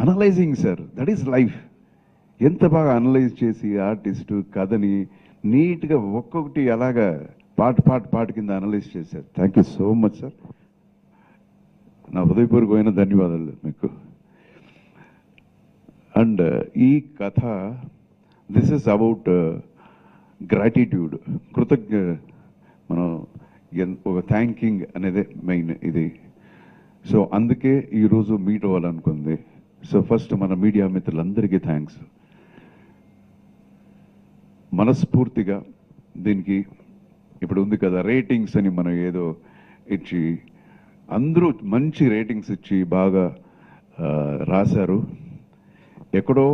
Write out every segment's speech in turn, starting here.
Analysing sir, that is life. ఎంత బాగా analyse చేసి ఆర్టిస్టు కథని నీట్గా ఒక్కొక్కటి అలాగా పాట కింద అనలైజ్ చేశారు. Thank you so much sir. నా హృదయపూర్వకమైన ధన్యవాదాలు మీకు. అండ్ ఈ కథ దిస్ ఇస్ అబౌట్ గ్రాటిట్యూడ్, మనం ఒక థ్యాంకింగ్ అనేది మెయిన్ ఇది. సో అందుకే ఈరోజు మీట్ అవ్వాలనుకుంది. సో ఫస్ట్ మన మీడియా మిత్రులందరికీ థ్యాంక్స్. మనస్ఫూర్తిగా దీనికి ఇప్పుడు ఉంది కదా రేటింగ్స్ అని మనం ఏదో ఇచ్చి అందరూ మంచి రేటింగ్స్ ఇచ్చి బాగా రాశారు. ఎక్కడో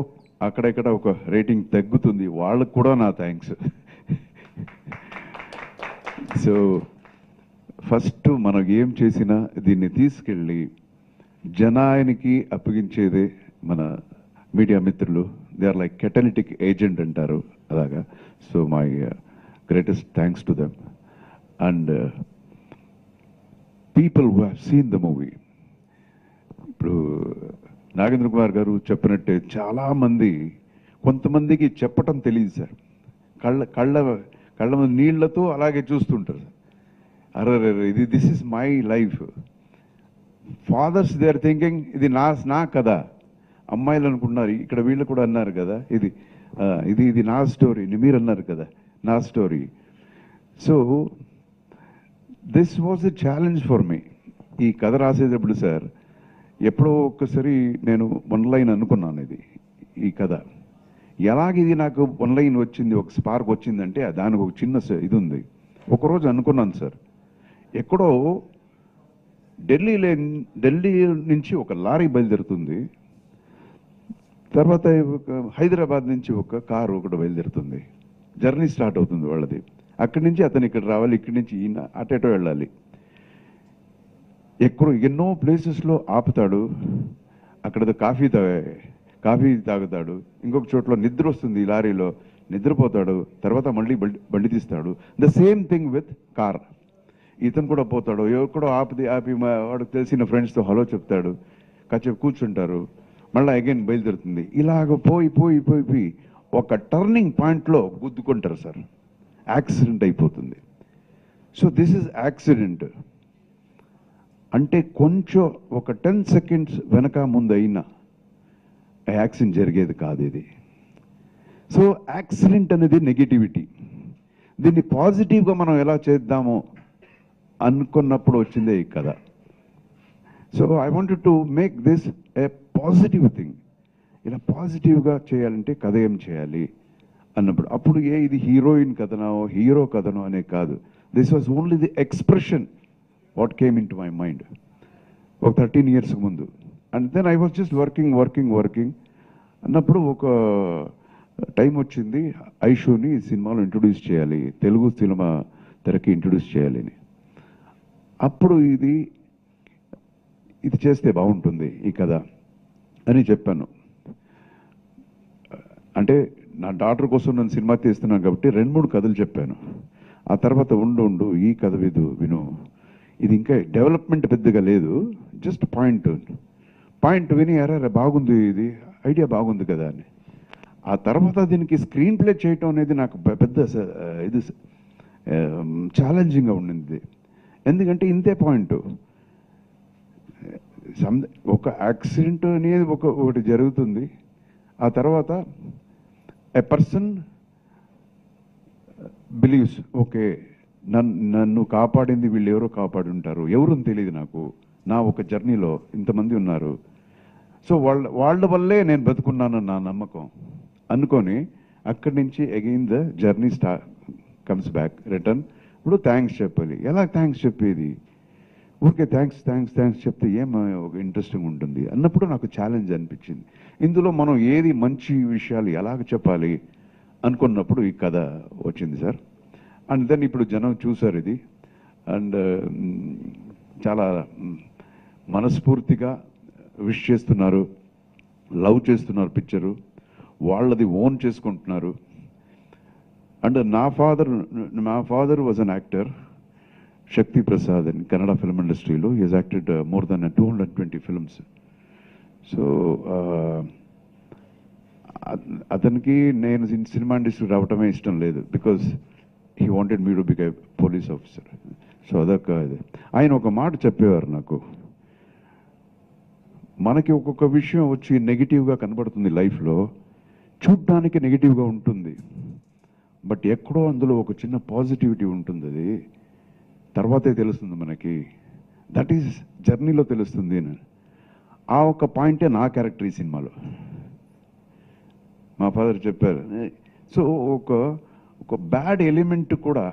అక్కడెక్కడ ఒక రేటింగ్ తగ్గుతుంది, వాళ్ళకు కూడా నా థ్యాంక్స్. సో ఫస్ట్ మనం ఏం చేసినా దీన్ని తీసుకెళ్ళి జనానికి అప్పగించేదే మన మీడియా మిత్రులు. They are like catalytic agent అంటారు అలాగా. So my greatest thanks to them and people who have seen the movie. ఇప్పుడు నాగేంద్ర కుమార్ గారు చెప్పినట్టే చాలామంది, కొంతమందికి చెప్పటం తెలియదు సార్. కళ్ళ నీళ్లతో అలాగే చూస్తుంటారు. అరే ఇది this is my life. Fathers they are thinking ఇది నా కదా. అమ్మాయిలు అనుకుంటున్నారు, ఇక్కడ వీళ్ళు కూడా అన్నారు కదా ఇది నా స్టోరీ, మీరు అన్నారు కదా నా story. So this was a challenge for మీ. ఈ కథ రాసేటప్పుడు సార్ ఎప్పుడో ఒక్కసారి నేను వన్ లైన్ అనుకున్నాను. ఈ కథ ఎలాగిది నాకు వన్ లైన్ వచ్చింది, ఒక స్పార్క్ వచ్చిందంటే దానికి ఒక చిన్న ఇది ఉంది. ఒకరోజు అనుకున్నాను సార్, ఎక్కడో ఢిల్లీ నుంచి ఒక లారీ బయలుదేరుతుంది, తర్వాత హైదరాబాద్ నుంచి ఒక కారు ఒకటి బయలుదేరుతుంది. జర్నీ స్టార్ట్ అవుతుంది వాళ్ళది. అక్కడి నుంచి అతను ఇక్కడ రావాలి, ఇక్కడి నుంచి ఈయన అటేటో వెళ్ళాలి. ఎన్నో ప్లేసెస్లో ఆపుతాడు. అక్కడ కాఫీ తాగుతాడు. ఇంకొక చోట్ల నిద్ర వస్తుంది, ఈ లారీలో నిద్రపోతాడు. తర్వాత మళ్ళీ బండి తీస్తాడు. The same thing with car. ఇతను కూడా పోతాడు, ఎక్కడో ఆపి వాడికి తెలిసిన ఫ్రెండ్స్తో హలో చెప్తాడు, కాసేపు కూర్చుంటారు, మళ్ళీ అగైన్ బయలుదేరుతుంది. ఇలాగ పోయి ఒక టర్నింగ్ పాయింట్లో గుద్దుకుంటారు సార్. యాక్సిడెంట్ అయిపోతుంది. సో దిస్ ఇస్ యాక్సిడెంట్ అంటే కొంచెం ఒక 10 seconds వెనక ముందు అయినా యాక్సిడెంట్ జరిగేది కాదు ఇది. సో యాక్సిడెంట్ అనేది నెగిటివిటీ. దీన్ని పాజిటివ్గా మనం ఎలా చేద్దామో అనుకున్నప్పుడు వచ్చిందే ఈ కథ. So I wanted to make this A positive thing. ఇలా పాజిటివ్గా చేయాలంటే కథ ఏం చేయాలి అన్నప్పుడు అప్పుడు ఇది హీరోయిన్ కథనో హీరో కథనో అనే కాదు. This was only the expression what came in to my mind ఒక 13 years ముందు. And then I was just working అన్నప్పుడు ఒక టైం వచ్చింది, ఐషోని సినిమాలో ఇంట్రొడ్యూస్ చేయాలి, తెలుగు సినిమా తెరకి ఇంట్రొడ్యూస్ చేయాలి అని. అప్పుడు ఇది చేస్తే బాగుంటుంది ఈ కథ అని చెప్పాను. అంటే నా డాటర్ కోసం నేను సినిమా తీస్తున్నాను కాబట్టి 2-3 కథలు చెప్పాను. ఆ తర్వాత ఉండు ఈ కథ విను, ఇది ఇంకా డెవలప్మెంట్ పెద్దగా లేదు, జస్ట్ పాయింట్ విని అరే బాగుంది, ఇది ఐడియా బాగుంది కదా అని. ఆ తర్వాత దీనికి స్క్రీన్ ప్లే చేయటం అనేది నాకు పెద్ద ఇది ఛాలెంజింగ్గా ఉండింది. ఎందుకంటే ఇంతే పాయింట్, ఒక యాక్సిడెంట్ అనేది ఒకటి జరుగుతుంది. ఆ తర్వాత ఎ పర్సన్ బిలీవ్స్ ఓకే నన్ను కాపాడింది వీళ్ళు ఎవరో కాపాడి ఉంటారు, ఎవరు తెలియదు నాకు, నా ఒక జర్నీలో ఇంతమంది ఉన్నారు. సో వాళ్ళ వల్లే నేను బతుకున్నాను నా నమ్మకం అనుకొని అక్కడి నుంచి again the journey comes back return. ఇప్పుడు థ్యాంక్స్ చెప్పాలి. ఎలా థ్యాంక్స్ చెప్పేది? ఊరికే థ్యాంక్స్ చెప్తే ఒక ఇంట్రెస్టింగ్ ఉంటుంది అన్నప్పుడు నాకు ఛాలెంజ్ అనిపించింది. ఇందులో మనం ఏది మంచి విషయాలు ఎలాగ చెప్పాలి అనుకున్నప్పుడు ఈ కథ వచ్చింది సార్. అండ్ దెన్ ఇప్పుడు జనం చూసారు ఇది. అండ్ చాలా మనస్ఫూర్తిగా విష్ చేస్తున్నారు, లవ్ చేస్తున్నారు పిక్చరు, వాళ్ళది ఓన్ చేసుకుంటున్నారు. అండ్ మా father was an actor, Shakti Prasad in Kannada film industry. He has acted more than 220 films. So అతనికి నేను సినిమా ఇండస్ట్రీ రావటమే ఇష్టం లేదు, because he wanted me to be a police officer. So అదొక ఇది. ఆయన ఒక మాట చెప్పేవారు నాకు, మనకి ఒక్కొక్క విషయం వచ్చి నెగిటివ్గా కనబడుతుంది లైఫ్లో, చూడ్డానికి నెగిటివ్గా ఉంటుంది, బట్ ఎక్కడో అందులో ఒక చిన్న పాజిటివిటీ ఉంటుంది, అది తర్వాతే తెలుస్తుంది మనకి, దట్ ఈజ్ జర్నీలో తెలుస్తుంది అని. ఆ ఒక పాయింటే నా క్యారెక్టర్ ఈ సినిమాలో. మా ఫాదర్ చెప్పారు. సో ఒక బ్యాడ్ ఎలిమెంట్ కూడా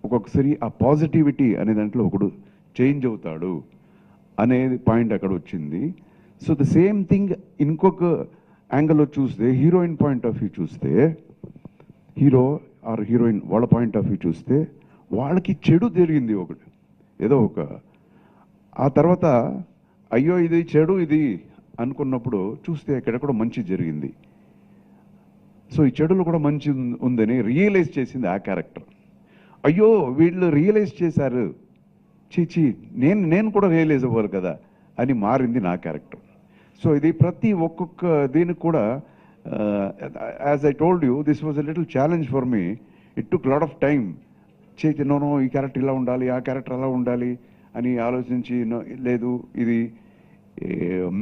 ఒక్కొక్కసారి ఆ పాజిటివిటీ అనే దాంట్లో ఒకడు చేంజ్ అవుతాడు అనేది పాయింట్ అక్కడ వచ్చింది. సో ద సేమ్ థింగ్ ఇంకొక యాంగిల్లో చూస్తే, హీరోయిన్ పాయింట్ ఆఫ్ వ్యూ చూస్తే, హీరో ఆర్ హీరోయిన్ వాళ్ళ పాయింట్ ఆఫ్ వ్యూ చూస్తే, వాళ్ళకి చెడు జరిగింది ఒకటి ఏదో ఒక, ఆ తర్వాత అయ్యో ఇది చెడు ఇది అనుకున్నప్పుడు చూస్తే ఎక్కడెక్కడ మంచి జరిగింది. సో ఈ చెడులో కూడా మంచి ఉందని రియలైజ్ చేసింది ఆ క్యారెక్టర్. అయ్యో వీళ్ళు రియలైజ్ చేశారు, చీచి నేను కూడా రియలైజ్ అవ్వాలి కదా అని మారింది నా క్యారెక్టర్. సో ఇది ప్రతి ఒక్కొక్క దీనికి కూడా, as I told you, this was a little challenge for me. It took lot of time. No ఈ క్యారెక్టర్ ఇలా ఉండాలి, ఆ క్యారెక్టర్ అలా ఉండాలి అని ఆలోచించి, లేదు ఇది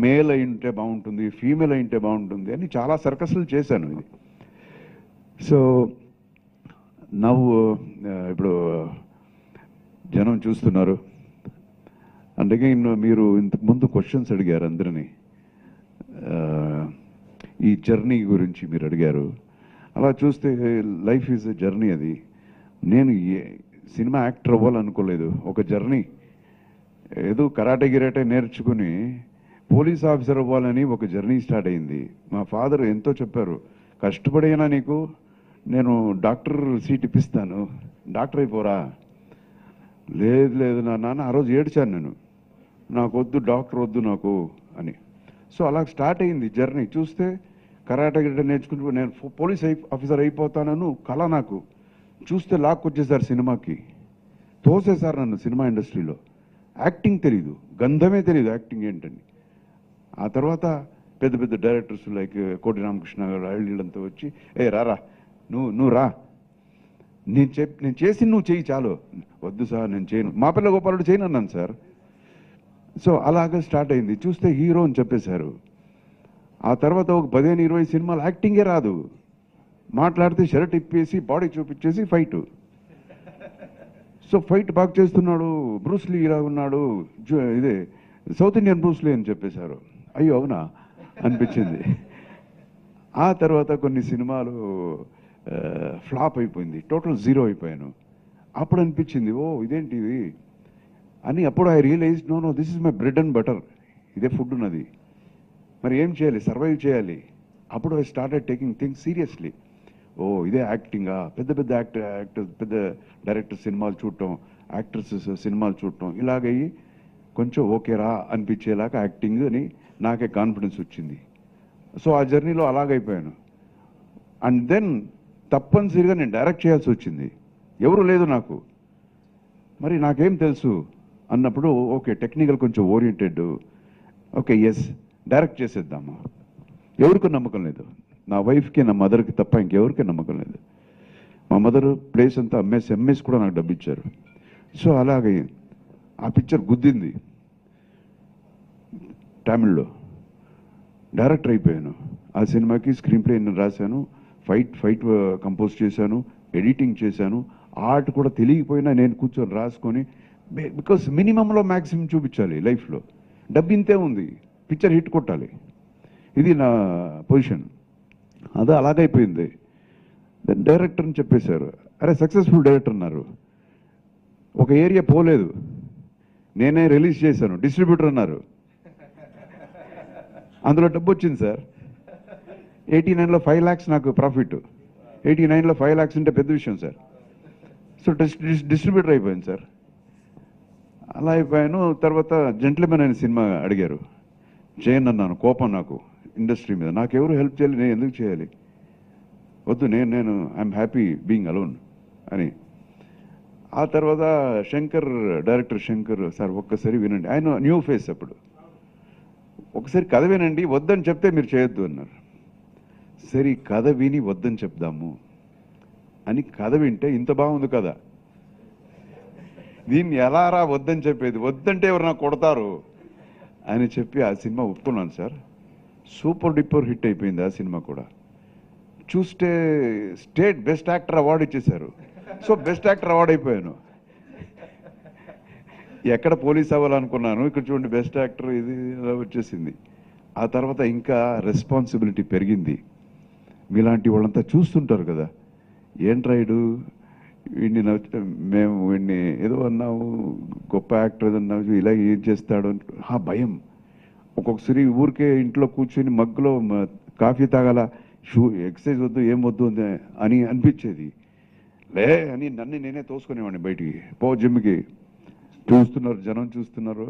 మేల్ అయి ఉంటే బాగుంటుంది, ఫీమేల్ అయి ఉంటే బాగుంటుంది అని చాలా సర్కస్లు చేశాను ఇది. సో నవ్వు ఇప్పుడు జనం చూస్తున్నారు. అందుకే మీరు ఇంతకు ముందు క్వశ్చన్స్ అడిగారు అందరినీ, ఈ జర్నీ గురించి మీరు అడిగారు. అలా చూస్తే లైఫ్ ఈజ్ ఎ జర్నీ. అది నేను సినిమా యాక్టర్ అవ్వాలనుకోలేదు, ఒక జర్నీ. ఏదో కరాటే గిరాటే నేర్చుకుని పోలీస్ ఆఫీసర్ అవ్వాలని ఒక జర్నీ స్టార్ట్ అయింది. మా ఫాదర్ ఎంతో చెప్పారు, కష్టపడైనా నీకు నేను డాక్టర్ సీట్ ఇప్పిస్తాను, డాక్టర్ అయిపోరా. లేదు లేదు నా నాన్న, ఆ రోజు ఏడ్చాను నేను, నాకు వద్దు డాక్టర్ వద్దు నాకు అని. సో అలా స్టార్ట్ అయింది జర్నీ. చూస్తే కరాటే గిరాటే నేర్చుకుంటూ నేను పోలీస్ ఆఫీసర్ అయిపోతానను కళ నాకు. చూస్తే లాక్కొచ్చేసారు సినిమాకి, తోసేసారు నన్ను సినిమా ఇండస్ట్రీలో. యాక్టింగ్ తెలీదు, గంధమే తెలీదు యాక్టింగ్ ఏంటని. ఆ తర్వాత పెద్ద పెద్ద డైరెక్టర్స్ లైక్ కోటి రామకృష్ణ గారు వీళ్ళంతా వచ్చి, ఏ రారా నువ్వు రా, నేను చేసి నువ్వు చెయ్యి చాలు. వద్దు సార్ నేను చేయను, మా పిల్ల గోపాలుడు చేయను అన్నాను సార్. సో అలాగే స్టార్ట్ అయింది. చూస్తే హీరో అని చెప్పేశారు. ఆ తర్వాత ఒక 15-20 సినిమాలు యాక్టింగే రాదు, మాట్లాడితే షర్ట్ ఇప్పేసి బాడీ చూపించేసి ఫైటు. సో ఫైట్ బాగా చేస్తున్నాడు, బ్రూస్లీ ఇలా ఉన్నాడు, ఇదే సౌత్ ఇండియన్ బ్రూస్లీ అని చెప్పేశారు. అయ్యో అవునా అనిపించింది. ఆ తర్వాత కొన్ని సినిమాలు ఫ్లాప్ అయిపోయింది, టోటల్ జీరో అయిపోయాను. అప్పుడు అనిపించింది, ఓ ఇదేంటి ఇది అని. అప్పుడు I realise, no this is my bread and butter, ఇదే ఫుడ్ ఉన్నది, మరి ఏం చేయాలి, సర్వైవ్ చేయాలి. అప్పుడు I started taking things seriously. ఓ ఇదే యాక్టింగా, పెద్ద పెద్ద యాక్టర్స్ పెద్ద డైరెక్టర్ సినిమాలు చూడటం, యాక్ట్రెస్ సినిమాలు చూడటం, ఇలాగయ్యి కొంచెం ఓకేరా అనిపించేలాగా యాక్టింగ్ అని నాకే కాన్ఫిడెన్స్ వచ్చింది. సో ఆ జర్నీలో అలాగైపోయాను. అండ్ దెన్ తప్పనిసరిగా నేను డైరెక్ట్ చేయాల్సి వచ్చింది, ఎవరు లేదు నాకు, మరి నాకేం తెలుసు అన్నప్పుడు ఓకే టెక్నికల్ కొంచెం ఓరియంటెడ్, ఓకే ఎస్ డైరెక్ట్ చేసేద్దాము. ఎవరికి నమ్మకం లేదు, నా వైఫ్కి నా మదర్కి తప్ప ఇంకెవరికి నమ్మకం లేదు. మా మదర్ ప్లేస్ అంతా ఎంఎస్ కూడా నాకు డబ్బు ఇచ్చారు. సో అలాగే ఆ పిక్చర్ గుద్దింది, తమిళ్లో డైరెక్టర్ అయిపోయాను. ఆ సినిమాకి స్క్రీన్ ప్లే నేను రాశాను, ఫైట్ కంపోజ్ చేశాను, ఎడిటింగ్ చేశాను. ఆర్ట్ కూడా తెలియకపోయినా నేను కూర్చొని రాసుకొని, బికాస్ మినిమంలో మ్యాక్సిమం చూపించాలి లైఫ్లో. డబ్బు ఇంతే ఉంది, పిక్చర్ హిట్ కొట్టాలి, ఇది నా పొజిషన్. అదే అలాగైపోయింది. దెన్ డైరెక్టర్ అని చెప్పేశారు, అరే సక్సెస్ఫుల్ డైరెక్టర్ అన్నారు. ఒక ఏరియా పోలేదు, నేనే రిలీజ్ చేశాను, డిస్ట్రిబ్యూటర్ అన్నారు, అందులో డబ్బు వచ్చింది సార్. 89లో 5 lakhs నాకు ప్రాఫిట్. 89లో 5 lakhs అంటే పెద్ద విషయం సార్. సో డిస్ట్రిబ్యూటర్ అయిపోయాను సార్. అలా అయిపోయాను. తర్వాత జెంట్లమెన్ అనే సినిమా అడిగారు, చేయను అన్నాను. కోపం నాకు ఇండస్ట్రీ మీద, నాకెవరు హెల్ప్ చేయాలి, నేను ఎందుకు చేయాలి, వద్దు నేను ఐఎమ్ హ్యాపీ బీయింగ్ అలోన్ అని. ఆ తర్వాత డైరెక్టర్ శంకర్ సార్ ఒక్కసారి వినండి, ఆయన న్యూ ఫేస్ అప్పుడు. ఒకసారి కథ వినండి, వద్దని చెప్తే మీరు చేయొద్దు అన్నారు. సరే కథ విని వద్దని చెప్దాము అని కథ వింటే ఇంత బాగుంది కదా, దీన్ని ఎలా రా వద్దని చెప్పేది, వద్దంటే ఎవరు కొడతారు అని చెప్పి ఆ సినిమా ఒప్పుకున్నాను సార్. సూపర్ డూపర్ హిట్ అయిపోయింది ఆ సినిమా కూడా. చూస్తే స్టేట్ బెస్ట్ యాక్టర్ అవార్డు ఇచ్చేశారు. సో బెస్ట్ యాక్టర్ అవార్డు అయిపోయాను. ఎక్కడ పోలీస్ అవ్వాలనుకున్నాను, ఇక్కడ చూడండి బెస్ట్ యాక్టర్ ఇది వచ్చేసింది. ఆ తర్వాత ఇంకా రెస్పాన్సిబిలిటీ పెరిగింది. మీలాంటి వాళ్ళంతా చూస్తుంటారు కదా, ఏంట్రాయుడు వీడిని మేము వీడిని ఏదో అన్నాము, గొప్ప యాక్టర్ ఏదన్నావు, ఇలా ఏం చేస్తాడు భయం. ఒక్కొక్కసారి ఊరికే ఇంట్లో కూర్చొని మగ్గులో కాఫీ తాగాల, ఎక్సర్సైజ్ వద్దు ఏం వద్దు అని అనిపించేది. లే అని నన్ను నేనే తోసుకునేవాడిని బయటికి, పో జిమ్కి, చూస్తున్నారు జనం చూస్తున్నారు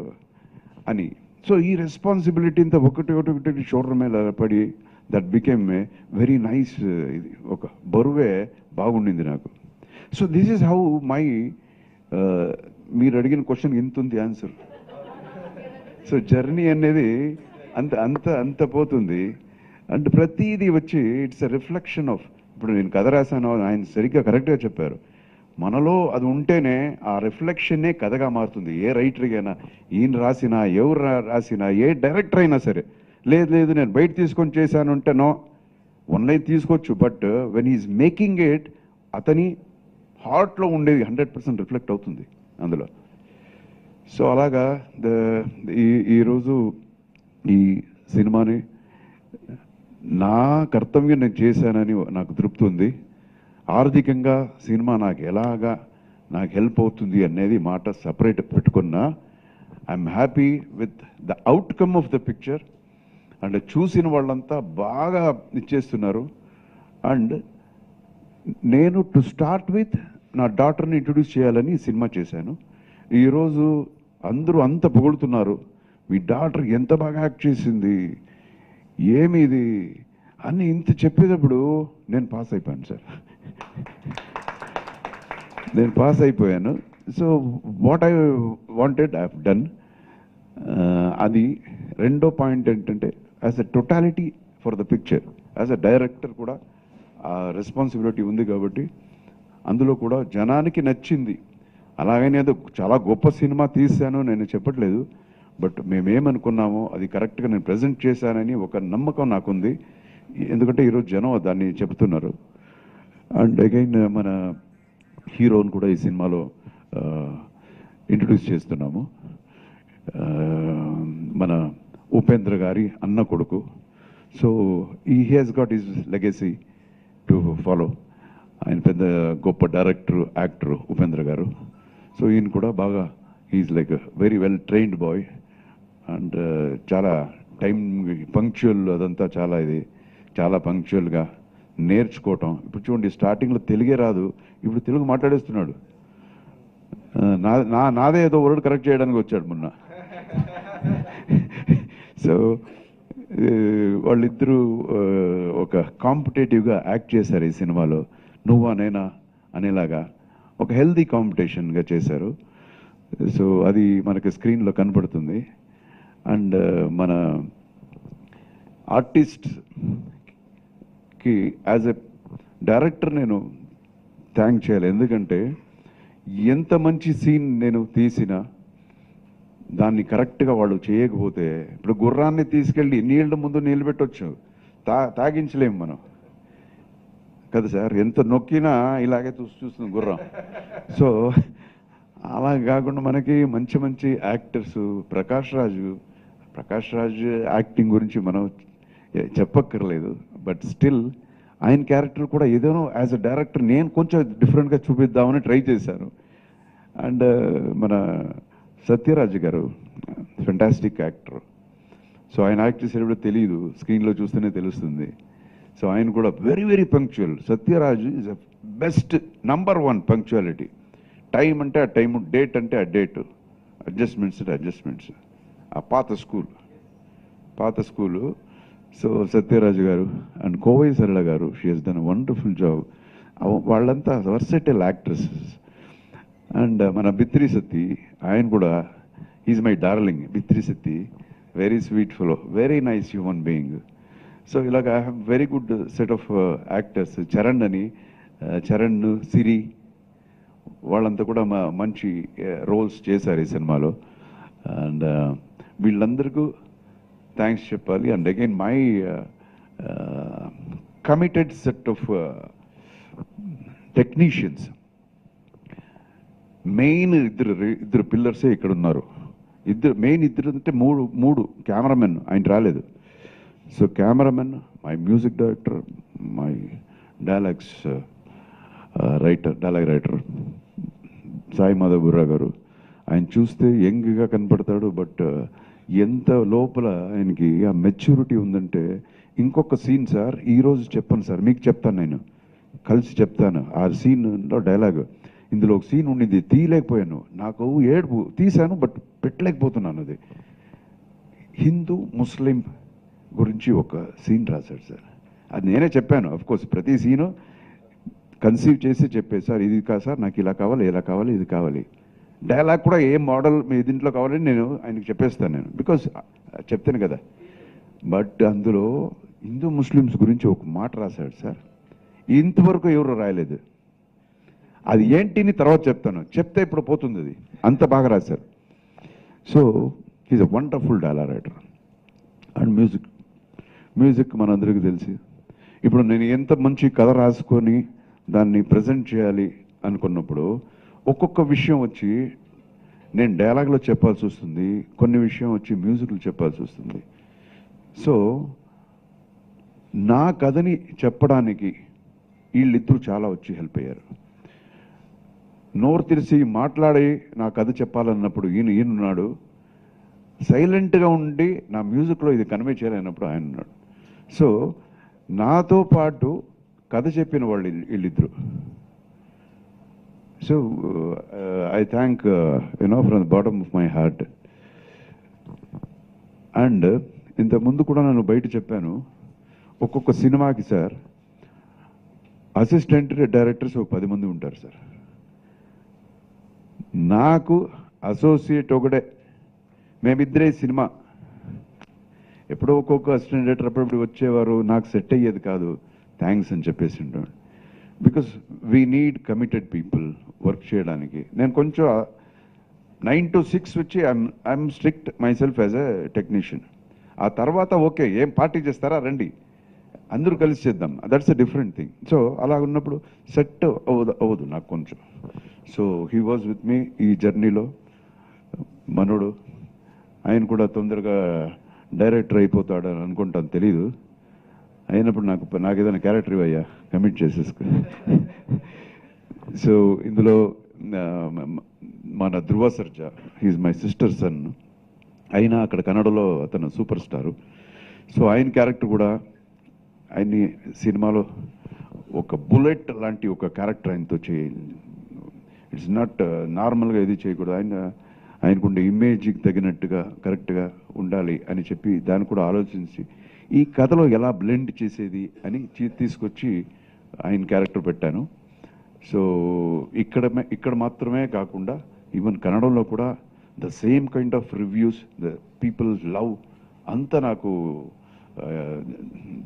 అని. సో ఈ రెస్పాన్సిబిలిటీ ఇంత ఒకటి షోల్డర్ మీద పడి that became a very nice. ఇది ఒక బరువే బాగుండింది నాకు. So this is how my మీరు అడిగిన క్వశ్చన్ ఇంత ఉంది ఆన్సర్. సో జర్నీ అనేది అంత అంత అంత పోతుంది. అండ్ ప్రతిదీ వచ్చి ఇట్స్ ఎ రిఫ్లెక్షన్ ఆఫ్, ఇప్పుడు నేను కథ రాశాను, ఆయన సరిగ్గా కరెక్ట్గా చెప్పారు, మనలో అది ఉంటేనే ఆ రిఫ్లెక్షన్నే కథగా మారుతుంది. ఏ రైటర్కైనా, ఈయన రాసినా, ఎవరు రాసినా, ఏ డైరెక్టర్ అయినా సరే, లేదు నేను బయట తీసుకొని చేశాను అంటే నో, ఆన్లైన్ తీసుకోవచ్చు, but when is making it అతని హార్ట్లో ఉండేది 100% రిఫ్లెక్ట్ అవుతుంది అందులో. సో అలాగా ఈరోజు ఈ సినిమాని నా కర్తవ్యం నేను చేశానని నాకు తృప్తి ఉంది. ఆర్థికంగా సినిమా నాకు హెల్ప్ అవుతుంది అనేది మాట సపరేట్ పెట్టుకున్నా, I'm happy with the outcome of the picture. And చూసిన వాళ్ళంతా బాగా ఇచ్చేస్తున్నారు. అండ్ నేను టు స్టార్ట్ విత్ నా డాటర్ని ఇంట్రొడ్యూస్ చేయాలని సినిమా చేశాను. ఈరోజు అందరూ అంత పొగుడుతున్నారు, మీ డాటర్ ఎంత బాగా యాక్ట్ చేసింది, ఏమి ఇది అని ఇంత చెప్పేటప్పుడు నేను పాస్ అయిపోయాను సార్. నేను పాస్ అయిపోయాను. So what I wanted I have done. అది రెండో పాయింట్ ఏంటంటే, as a totality for the picture, as a director కూడా ఆ రెస్పాన్సిబిలిటీ ఉంది కాబట్టి అందులో కూడా జనానికి నచ్చింది. అలాగనే ఏదో చాలా గొప్ప సినిమా తీశాను నేను చెప్పట్లేదు, బట్ మేమేమనుకున్నామో అది కరెక్ట్గా నేను ప్రజెంట్ చేశానని ఒక నమ్మకం నాకుంది. ఎందుకంటే ఈరోజు జనం దాన్ని చెప్తున్నారు. అండ్ అగైన్ మన హీరోని కూడా ఈ సినిమాలో ఇంట్రడ్యూస్ చేస్తున్నాము. మన ఉపేంద్ర గారి అన్న కొడుకు. So he has got his legacy to follow. ఆయన పెద్ద గొప్ప డైరెక్టర్, యాక్టర్ ఉపేంద్ర గారు. సో ఈయన కూడా బాగా, he's like very well trained boy. And చాలా టైం పంక్చువల్, అదంతా చాలా పంక్చువల్గా నేర్చుకోవటం. ఇప్పుడు చూడండి, స్టార్టింగ్లో తెలుగే రాదు, ఇప్పుడు తెలుగు మాట్లాడేస్తున్నాడు. నాదే ఏదో వర్డ్ కరెక్ట్ చేయడానికి వచ్చాడు మొన్న. సో వాళ్ళిద్దరూ ఒక కాంపిటేటివ్గా యాక్ట్ చేశారు ఈ సినిమాలో. నువ్వా నేనా అనేలాగా ఒక హెల్దీ కాంపిటీషన్గా చేశారు. సో అది మనకి స్క్రీన్లో కనపడుతుంది. అండ్ మన ఆర్టిస్ట్కి యాజ్ ఎ డైరెక్టర్ నేను థ్యాంక్ చేయాలి. ఎందుకంటే ఎంత మంచి సీన్ నేను తీసినా దాన్ని కరెక్ట్గా వాళ్ళు చేయకపోతే, ఇప్పుడు గుర్రాన్ని తీసుకెళ్ళి నీళ్ళ ముందు నీళ్ళు పెట్టవచ్చు, తాగించలేము మనం కదా సార్. ఎంత నొక్కినా ఇలాగే చూస్తుంది గుర్రం. సో అలా కాకుండా మనకి మంచి మంచి యాక్టర్స్, ప్రకాష్ రాజ్ యాక్టింగ్ గురించి మనం చెప్పక్కర్లేదు. బట్ స్టిల్ ఆయన క్యారెక్టర్ కూడా ఏదైనా యాజ్ అ డైరెక్టర్ నేను కొంచెం డిఫరెంట్గా చూపిద్దామని ట్రై చేశాను. అండ్ మన సత్యరాజ్ గారు ఫెంటాస్టిక్ యాక్టర్. సో ఆయన యాక్ట్ చేసేటప్పుడు తెలియదు, స్క్రీన్లో చూస్తేనే తెలుస్తుంది. సో ఆయన కూడా very very punctual. Sathyaraj is a best #1 punctuality. Time అంటే ఆ టైము, డేట్ అంటే ఆ డేటు, అడ్జస్ట్మెంట్స్ అంటే అడ్జస్ట్మెంట్స్. ఆ పాత స్కూలు. సో సత్యరాజ్ గారు అండ్ కోవై సరళ గారు, she has done wonderful job. వాళ్ళంతా వర్సటైల్ యాక్ట్రెస్. అండ్ మన బిత్రి సత్తి, ఆయన కూడా is my darling. Bithiri Sathi very sweet fellow, very nice human being. So ఇలాగ I have very good set of actors. Charan అని, చరణ్, సిరి వాళ్ళంతా కూడా మంచి రోల్స్ చేశారు ఈ సినిమాలో. అండ్ వీళ్ళందరికీ థ్యాంక్స్ చెప్పాలి. And again my committed set of technicians. Main ఇద్దరు పిల్లర్సే ఇక్కడ ఉన్నారు. మెయిన్ ఇద్దరు అంటే మూడు కెమెరామెన్, ఆయన రాలేదు. So cameramen, my music director, my dialogue writer Sai Madhav Burra garu. ఆయన చూస్తే యంగ్గా కనపడతాడు, బట్ ఎంత లోపల ఆయనకి ఆ మెచ్యూరిటీ ఉందంటే. ఇంకొక సీన్ సార్, ఈరోజు చెప్పను సార్, మీకు చెప్తాను, నేను కలిసి చెప్తాను. ఆ సీన్లో డైలాగ్, ఇందులో ఒక సీన్ ఉండింది, తీయలేకపోయాను, నాకు ఏడుపు, తీశాను బట్ పెట్టలేకపోతున్నాను. అది హిందూ ముస్లిం గురించి ఒక సీన్ రాశాడు సార్. అది నేనే చెప్పాను. అఫ్కోర్స్ ప్రతి సీను కన్సీవ్ చేసి చెప్పేది, సార్ ఇది కాదు సార్, నాకు ఇలా కావాలి, ఇలా కావాలి, ఇది కావాలి. డైలాగ్ కూడా ఏ మోడల్ మీ దీంట్లో కావాలని నేను ఆయనకి చెప్పేస్తాను నేను, బికాస్ చెప్తాను కదా. బట్ అందులో హిందూ ముస్లిమ్స్ గురించి ఒక మాట రాశాడు సార్, ఇంతవరకు ఎవరు రాయలేదు. అది ఏంటిని తర్వాత చెప్తాను, చెప్తే ఇప్పుడు పోతుంది. అది అంత బాగా రాశారు. So he's a wonderful dialogue writer. And music మనందరికీ తెలిసి, ఇప్పుడు నేను ఎంత మంచి కథ రాసుకొని దాన్ని ప్రజెంట్ చేయాలి అనుకున్నప్పుడు ఒక్కొక్క విషయం వచ్చి నేను డైలాగ్లో చెప్పాల్సి వస్తుంది, కొన్ని విషయం వచ్చి మ్యూజిక్లో చెప్పాల్సి వస్తుంది. సో నా కథని చెప్పడానికి వీళ్ళిద్దరూ చాలా వచ్చి హెల్ప్ అయ్యారు. నోరు తెరిచి మాట్లాడి నా కథ చెప్పాలన్నప్పుడు ఈయనున్నాడు, సైలెంట్గా ఉండి నా మ్యూజిక్లో ఇది కన్వే చేయాలన్నప్పుడు ఆయన ఉన్నాడు. సో నాతో పాటు కథ చెప్పిన వాళ్ళు వీళ్ళిద్దరు. So I thank from the bottom of my heart. And ఇంతకుముందు కూడా నేను బయట చెప్పాను, ఒక్కొక్క సినిమాకి సార్ అసిస్టెంట్ డైరెక్టర్స్ ఒక 10 మంది ఉంటారు సార్. నాకు అసోసియేట్ ఒకడే, మేమిద్దరే సినిమా. ఎప్పుడో ఒక్కొక్క అసిస్టెంట్ డైరెక్టర్ అప్పుడప్పుడు వచ్చేవారు, నాకు సెట్ అయ్యేది కాదు, థ్యాంక్స్ అని చెప్పేసి ఉంటాడు. Because we need committed people work చేయడానికి. నేను కొంచెం 9 to 6 వచ్చి I'm strict my self as a technician. ఆ తర్వాత ఓకే, ఏం పార్టీ చేస్తారా రండి, అందరూ కలిసి చేద్దాం, that's a different thing. So అలా ఉన్నప్పుడు సెట్ అవ్వదు నాకు కొంచెం. So he was with me ఈ జర్నీలో. మనోడు ఆయన కూడా తొందరగా డైరెక్టర్ అయిపోతాడు అని అనుకుంటాను, తెలీదు. అయినప్పుడు నాకు ఏదైనా క్యారెక్టర్ ఇవ్వయ్యా, కమిట్ చేసేసుకో. సో ఇందులో మన Dhruva Sarja, he's my sister son. అయినా అక్కడ కన్నడలో అతను సూపర్ స్టారు. సో ఆయన క్యారెక్టర్ కూడా, ఆయన్ని సినిమాలో ఒక బుల్లెట్ లాంటి ఒక క్యారెక్టర్ ఆయనతో ఇట్స్ నాట్ నార్మల్గా ఇది చేయకూడదు. ఆయనకుండే ఇమేజ్కి తగినట్టుగా కరెక్ట్గా ఉండాలి అని చెప్పి దాన్ని కూడా ఆలోచించి ఈ కథలో ఎలా బ్లెండ్ చేసేది అని తీసుకొచ్చి ఆయన క్యారెక్టర్ పెట్టాను. సో ఇక్కడ మాత్రమే కాకుండా ఈవెన్ కన్నడంలో కూడా the same kind of reviews, the people love అంతా నాకు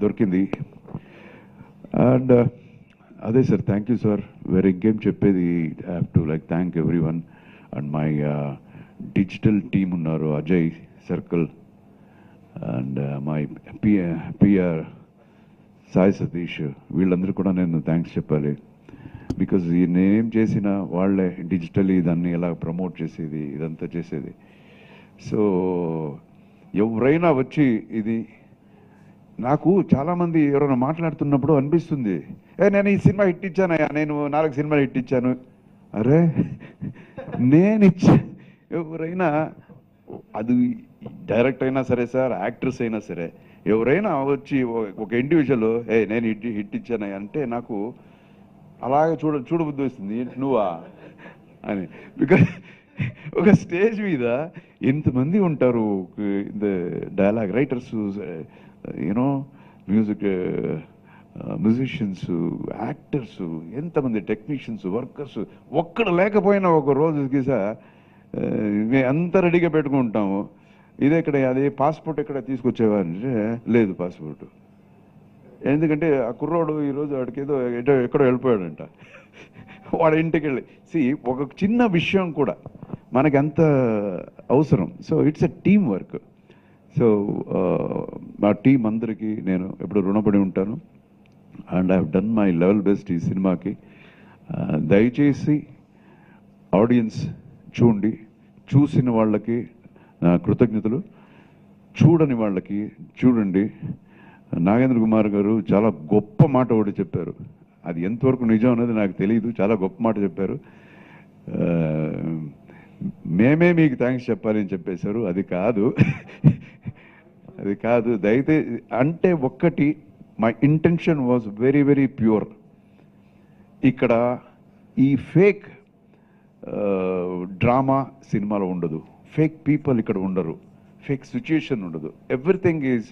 దొరికింది. అండ్ అదే సార్, థ్యాంక్ యూ సార్. వేరే ఇంకేం చెప్పేది, I have to thank everyone. And my digital team ఉన్నారు, Ajay circle, and my PR Sai Satish, వీళ్ళందరూ కూడా నేను థ్యాంక్స్ చెప్పాలి. బికాజ్ నేనేం చేసినా వాళ్ళే డిజిటలీ దాన్ని ఎలా ప్రమోట్ చేసేది, ఇదంతా చేసేది. సో ఎవరైనా వచ్చి ఇది నాకు చాలామంది ఎవరైనా మాట్లాడుతున్నప్పుడు అనిపిస్తుంది, నేను ఈ సినిమా హిట్ ఇచ్చానయ్యా, నేను 4 సినిమాలు హిట్ ఇచ్చాను. అరే నేను ఎవరైనా, అది డైరెక్టర్ అయినా సరే సార్, యాక్ట్రెస్ అయినా సరే, ఎవరైనా వచ్చి ఒక ఇండివిజువల్ నేను హిట్ ఇచ్చానయ్యా అంటే నాకు అలాగే చూడబుద్ధి వస్తుంది, నువ్వా అని. బికాజ్ ఒక స్టేజ్ మీద ఎంతమంది ఉంటారు, డైలాగ్ రైటర్స్, మ్యూజిషియన్స్, యాక్టర్స్, ఎంతమంది టెక్నీషియన్స్, వర్కర్స్, ఒక్కడ లేకపోయినా ఒక రోజుకి సార్ మేము అంతా రెడీగా పెట్టుకుంటాము. ఇదే ఇక్కడ అదే పాస్పోర్ట్ ఎక్కడ తీసుకొచ్చేవారంటే లేదు పాస్పోర్ట్. ఎందుకంటే ఆ కుర్రోడు ఈరోజు వాడికి ఏదో ఎక్కడో వెళ్ళిపోయాడంట. వాడి ఇంటికి వెళ్ళి ఒక చిన్న విషయం కూడా మనకి ఎంత అవసరం. So it's a team work. So మా టీం అందరికీ నేను ఎప్పుడు రుణపడి ఉంటాను. And I have done my level best ఈ సినిమాకి. దయచేసి ఆడియన్స్ చూడండి, చూసిన వాళ్ళకి నా కృతజ్ఞతలు, చూడని వాళ్ళకి చూడండి. నాగేంద్ర కుమార్ గారు చాలా గొప్ప మాట ఒకటి చెప్పారు, అది ఎంతవరకు నిజం అనేది నాకు తెలియదు. చాలా గొప్ప మాట చెప్పారు. మేమే మీకు థ్యాంక్స్ చెప్పాలని చెప్పేశారు. అది కాదు, అది కాదు. దయచేసి అంటే ఒక్కటి, my intention was very very pure. ఇక్కడ ఈ ఫేక్ డ్రామా సినిమాలో ఉండదు, ఫేక్ పీపుల్ ఇక్కడ ఉండరు, ఫేక్ సిచ్యుయేషన్ ఉండదు. Everything is